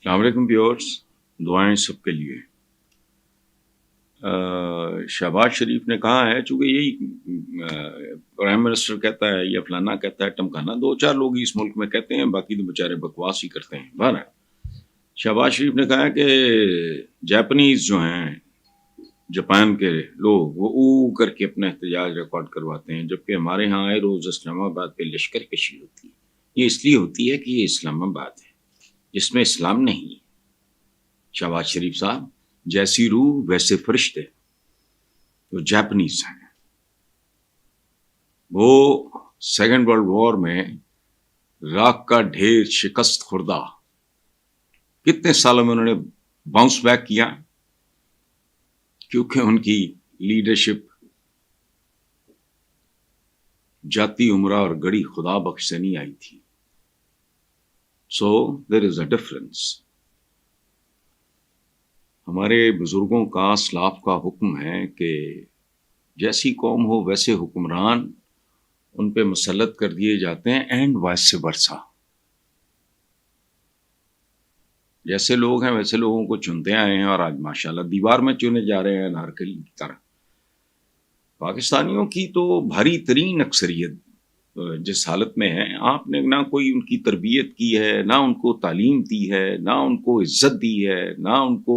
السلام علیکم ویورز، دعائیں سب کے لیے۔ شہباز شریف نے کہا ہے، چونکہ یہی پرائم منسٹر کہتا ہے یا فلانا کہتا ہے، ٹمکانا دو چار لوگ ہی اس ملک میں کہتے ہیں، باقی تو بیچارے بکواس ہی کرتے ہیں۔ بہرحال شہباز شریف نے کہا ہے کہ جاپنیز جو ہیں، جاپان کے لوگ، وہ او کر کے اپنا احتجاج ریکارڈ کرواتے ہیں، جبکہ ہمارے ہاں آئے روز اسلام آباد پہ لشکر کشی ہوتی ہے۔ یہ اس لیے ہوتی ہے کہ یہ اسلام آباد ہے جس میں اسلام نہیں ہے۔ شہباز شریف صاحب، جیسی روح ویسے فرشتے، جو جاپنیز ہیں، وہ سیکنڈ ورلڈ وار میں راک کا ڈھیر شکست خوردہ، کتنے سالوں میں انہوں نے باؤنس بیک کیا، کیونکہ ان کی لیڈرشپ جاتی عمرہ اور گڑی خدا بخش سے نہیں آئی تھی۔ سو دیر از اے ڈفرنس۔ ہمارے بزرگوں کا، اسلاف کا حکم ہے کہ جیسی قوم ہو ویسے حکمران ان پہ مسلط کر دیے جاتے ہیں، اینڈ وائس ورسا۔ جیسے لوگ ہیں ویسے لوگوں کو چنتے آئے ہیں، اور آج ماشاءاللہ دیوار میں چنے جا رہے ہیں نارکل کی طرح۔ پاکستانیوں کی تو بھاری ترین اکثریت جس حالت میں ہے، آپ نے نہ کوئی ان کی تربیت کی ہے، نہ ان کو تعلیم دی ہے، نہ ان کو عزت دی ہے، نہ ان کو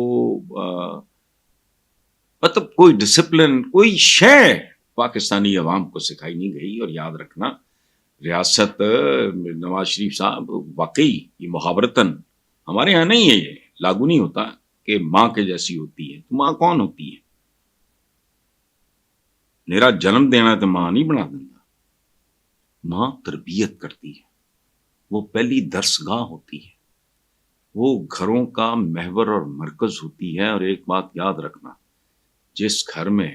مطلب کوئی ڈسپلن، کوئی شے پاکستانی عوام کو سکھائی نہیں گئی۔ اور یاد رکھنا، ریاست نواز شریف صاحب، واقعی یہ محاورتاً ہمارے ہاں نہیں ہے، یہ لاگو نہیں ہوتا کہ ماں کے جیسی ہوتی ہے۔ تو ماں کون ہوتی ہے؟ میرا جنم دینا تو ماں نہیں بنا دینا۔ ماں تربیت کرتی ہے، وہ پہلی درسگاہ ہوتی ہے، وہ گھروں کا محور اور مرکز ہوتی ہے۔ اور ایک بات یاد رکھنا، جس گھر میں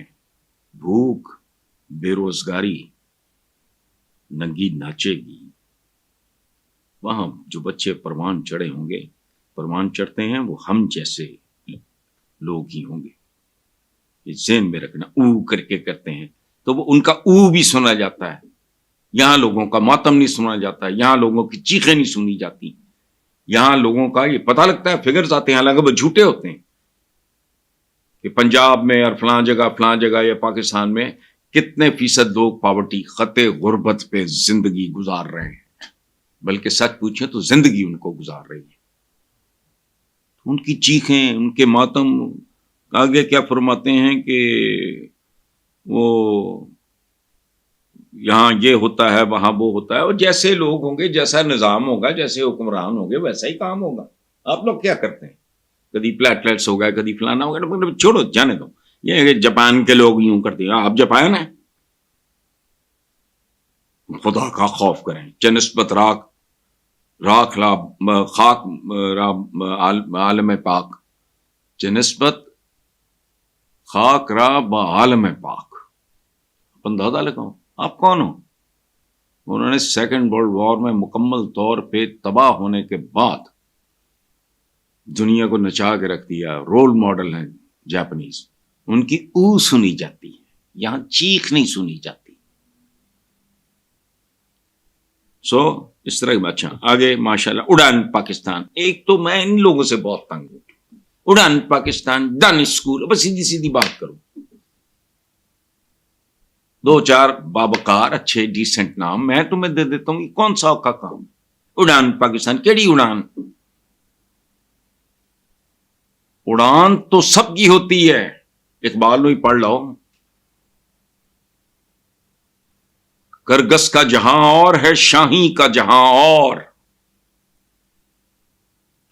بھوک، بے روزگاری ننگی ناچے گی، وہاں جو بچے پروان چڑھے ہوں گے، پروان چڑھتے ہیں وہ ہم جیسے لوگ ہی ہوں گے۔ یہ ذہن میں رکھنا۔ او کر کے کرتے ہیں تو وہ ان کا او بھی سنا جاتا ہے، یہاں لوگوں کا ماتم نہیں سنا جاتا ہے، یہاں لوگوں کی چیخیں نہیں سنی جاتی، یہاں لوگوں کا یہ پتہ لگتا ہے، فگرز آتے ہیں، حالانکہ وہ جھوٹے ہوتے ہیں، کہ پنجاب میں اور فلاں جگہ یا پاکستان میں کتنے فیصد لوگ پاورٹی، خط غربت پہ زندگی گزار رہے ہیں، بلکہ سچ پوچھیں تو زندگی ان کو گزار رہی ہے۔ ان کی چیخیں، ان کے ماتم، آگے کیا فرماتے ہیں کہ وہ یہاں یہ ہوتا ہے، وہاں وہ ہوتا ہے، اور جیسے لوگ ہوں گے، جیسا نظام ہوگا، جیسے حکمران ہوں گے، ویسا ہی کام ہوگا۔ آپ لوگ کیا کرتے ہیں؟ کبھی پلیٹلیٹس ہو گئے، کبھی فلانا ہو گیا، چھوڑو، جانے دو۔ یہ کہ جاپان کے لوگ یوں کرتے ہیں، آپ جاپان ہیں؟ خدا کا خوف کریں۔ چنسبت راکھ لا خاک را عالم پاک، چنسبت خاک را عالم پاک۔ اندازہ لگاؤ آپ کون ہو؟ انہوں نے سیکنڈ ورلڈ وار میں مکمل طور پہ تباہ ہونے کے بعد دنیا کو نچا کے رکھ دیا۔ رول ماڈل ہیں جاپنیز، ان کی او سنی جاتی ہے، یہاں چیخ نہیں سنی جاتی۔ سو اس طرح کی۔ اچھا آگے، ماشاءاللہ اڑان پاکستان، ایک تو میں ان لوگوں سے بہت تنگ ہوں۔ اڑان پاکستان، ڈن اسکول، بس سیدھی سیدھی بات کرو، دو چار بابکار اچھے ڈیسنٹ نام میں تمہیں دے دیتا ہوں، یہ کون سا اوکھا کام؟ اڑان پاکستان، کیڑی اڑان؟ اڑان تو سب کی ہوتی ہے، اقبال نو ہی پڑھ لو، کرگس کا جہاں اور ہے، شاہی کا جہاں اور۔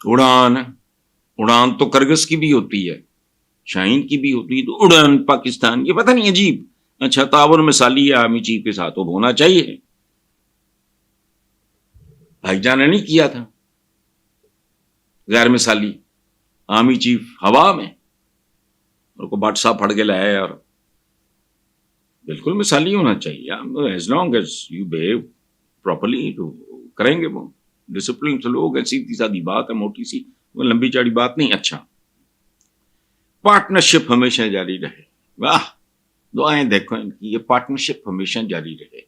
اڑان تو کرگس کی بھی ہوتی ہے، شاہین کی بھی ہوتی ہے، تو اڑان پاکستان، یہ پتہ نہیں عجیب۔ اچھا تعاون مثالی ہے آرمی چیف کے ساتھ، وہ ہونا چاہیے، بھائی جان نے نہیں کیا تھا غیر مثالی، آرمی چیف ہوا میں اور کو بٹ صاحب پھڑ کے لائے، اور بالکل مثالی ہونا چاہیے۔ As long as you behave properly تو کریں گے، وہ ڈسپلن سے لوگ ہیں، سیدھی سادھی بات ہے، موٹی سی، وہ لمبی چاڑی بات نہیں۔ اچھا پارٹنرشپ ہمیشہ جاری رہے، واہ دعائیں دیکھو ان کی، یہ پارٹنرشپ ہمیشہ جاری رہے۔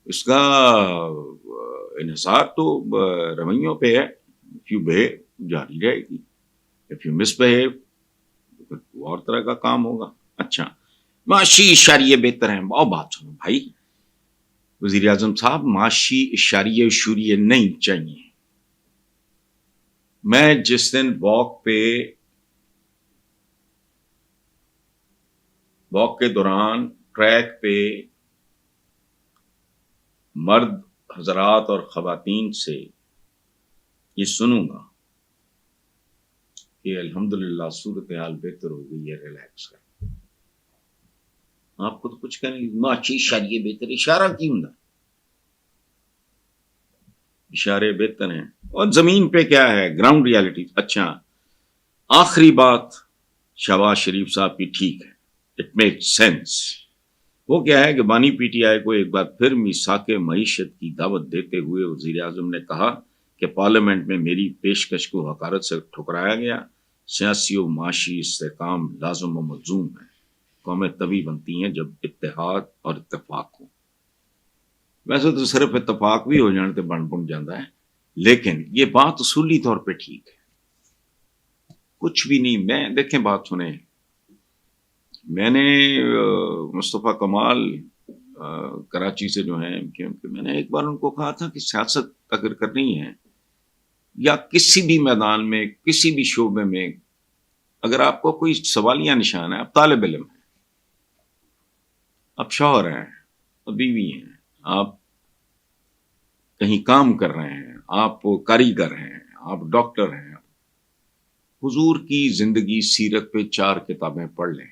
اس کا انحصار تو رویوں پہ ہے، یو بہیو جاری رہے گی. اف یو مس بہیو تو اور طرح کا کام ہوگا. اچھا معاشی اشاریے بہتر ہیں. اور بات سنو بھائی وزیر اعظم صاحب، معاشی اشاریے اشوریے نہیں چاہیے. میں جس دن واک کے دوران ٹریک پہ مرد حضرات اور خواتین سے یہ سنوں گا کہ الحمدللہ صورتحال بہتر ہو گئی ہے، ریلیکس کر. آپ کو تو کچھ کہنے معاشی اشاریے بہتر، اشارہ کیوں نہ؟ اشارے بہتر ہیں اور زمین پہ کیا ہے گراؤنڈ ریالٹی. اچھا آخری بات شہباز شریف صاحب کی ٹھیک ہے، اٹ میک سینس. وہ کیا ہے کہ بانی پی ٹی آئی کو ایک بار پھر میثاق معیشت کی دعوت دیتے ہوئے وزیر اعظم نے کہا کہ پارلیمنٹ میں میری پیشکش کو حقارت سے ٹھکرایا گیا. سیاسی و معاشی استحکام لازم و ملزوم ہے. قومیں تبھی بنتی ہیں جب اتحاد اور اتفاق ہو. ویسے تو صرف اتفاق بھی ہو جانے تو بن جاتا ہے، لیکن یہ بات اصولی طور پہ ٹھیک ہے. کچھ بھی نہیں. میں دیکھیں بات سنیں، میں نے مصطفیٰ کمال کراچی سے جو ہیں، کیونکہ میں نے ایک بار ان کو کہا تھا کہ سیاست اگر کرنی ہے یا کسی بھی میدان میں کسی بھی شعبے میں اگر آپ کو کوئی سوالیہ نشان ہے، آپ طالب علم ہیں، آپ شوہر ہیں، آپ بیوی ہیں، آپ کہیں کام کر رہے ہیں، آپ کاریگر ہیں، آپ ڈاکٹر ہیں، حضور کی زندگی سیرت پہ 4 کتابیں پڑھ لیں.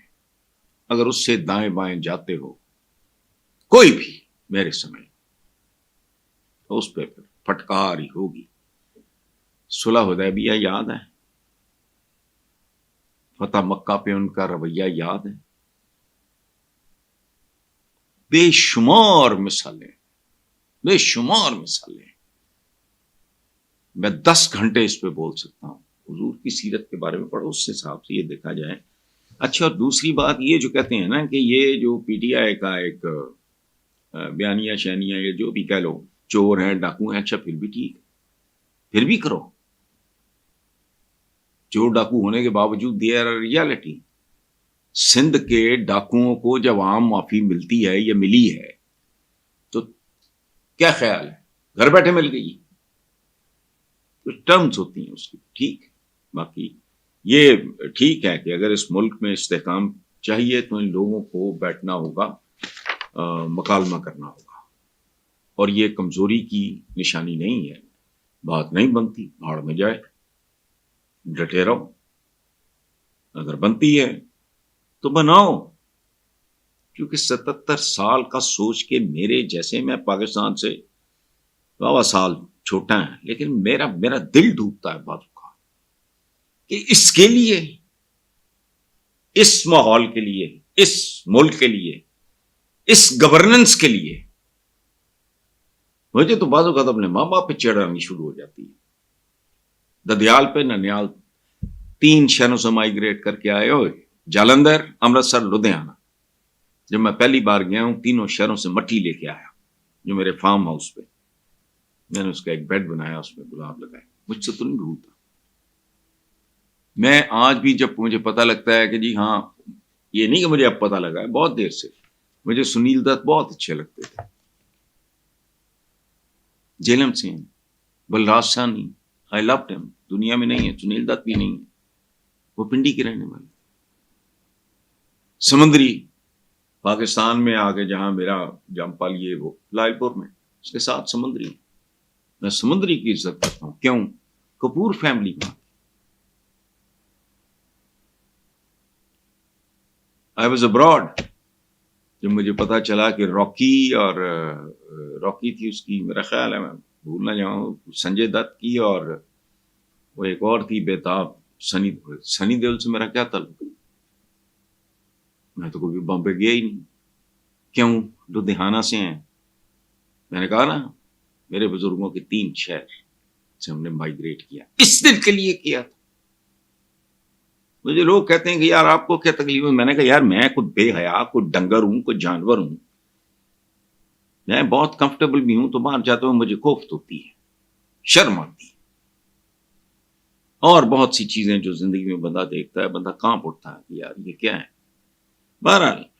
اگر اس سے دائیں بائیں جاتے ہو کوئی بھی میرے سمجھ تو اس پہ پھر پھٹکار ہی ہوگی. صلح حدیبیہ یاد ہے، فتح مکہ پہ ان کا رویہ یاد ہے. بے شمار مثالیں، بے شمار مثالیں. میں 10 گھنٹے اس پہ بول سکتا ہوں. حضور کی سیرت کے بارے میں پڑھو، اس حساب سے یہ دیکھا جائے. اچھا اور دوسری بات یہ جو کہتے ہیں نا کہ یہ جو پی ٹی آئی کا ایک بیانیہ شانیہ یا جو بھی کہہ لو چور ہیں ڈاکو ہیں، اچھا پھر بھی ٹھیک، پھر بھی کرو. چور ڈاکو ہونے کے باوجود دیر ریالٹی. سندھ کے ڈاکوؤں کو جب عام معافی ملتی ہے یا ملی ہے تو کیا خیال ہے؟ گھر بیٹھے مل گئی. کچھ ٹرمز ہوتی ہیں اس کی، ٹھیک. باقی یہ ٹھیک ہے کہ اگر اس ملک میں استحکام چاہیے تو ان لوگوں کو بیٹھنا ہوگا، مکالمہ کرنا ہوگا. اور یہ کمزوری کی نشانی نہیں ہے. بات نہیں بنتی بھاڑ میں جائے، ڈٹے رہو. اگر بنتی ہے تو بناؤ. کیونکہ 77 سال کا سوچ کے میرے جیسے، میں پاکستان سے 12 سال چھوٹا ہے، لیکن میرا دل ڈوبتا ہے باتوں کا کہ اس کے لیے، اس ماحول کے لیے، اس ملک کے لیے، اس گورننس کے لیے مجھے تو بعض اوقات اپنے ماں باپ پہ چڑھ آنی شروع ہو جاتی ہے. ددیال پہ ننیال 3 شہروں سے مائگریٹ کر کے آئے ہوئے، جالندھر، امرتسر، لدھیانہ. جب میں پہلی بار گیا ہوں 3 شہروں سے مٹی لے کے آیا، جو میرے فارم ہاؤس پہ میں نے اس کا ایک بیڈ بنایا، اس میں گلاب لگائے. مجھ سے تو نہیں بھولتا. میں آج بھی جب مجھے پتہ لگتا ہے کہ جی ہاں، یہ نہیں کہ مجھے اب پتہ لگا ہے، بہت دیر سے مجھے سنیل دت بہت اچھے لگتے تھے. جیلم سنگھ، بلراج سانی، آئی لوڈ ہم. دنیا میں نہیں ہے، سنیل دت بھی نہیں ہے، وہ پنڈی کے رہنے والے. سمندری پاکستان میں آ کے جہاں میرا جم پا لیے وہ لائل پور میں، اس کے ساتھ سمندری. میں سمندری کی عزت کرتا ہوں. کیوں؟ کپور فیملی کا. I was abroad. جب مجھے پتا چلا کہ راکی تھی اس کی، میرا خیال ہے میں بھول نہ جاؤں، سنجے دت کی، اور وہ ایک اور تھی بےتاب سنی دیول سے میرا کیا تعلق؟ میں تو کبھی بامبے گیا ہی نہیں. کیوں؟ لدھیانہ سے ہیں. میں نے کہا نا میرے بزرگوں کے 3 شہر سے ہم نے مائگریٹ کیا، اس دل کے لیے کیا تھا. مجھے لوگ کہتے ہیں کہ یار آپ کو کیا تکلیف ہے؟ میں نے کہا یار میں کوئی بے حیا، کوئی ڈنگر ہوں، کوئی جانور ہوں. میں بہت کمفرٹیبل بھی ہوں، تو باہر جاتے ہوئے مجھے کوفت ہوتی ہے، شرم آتی ہے. اور بہت سی چیزیں جو زندگی میں بندہ دیکھتا ہے، بندہ کانپ اٹھتا ہے کہ یار یہ کیا ہے. بہرحال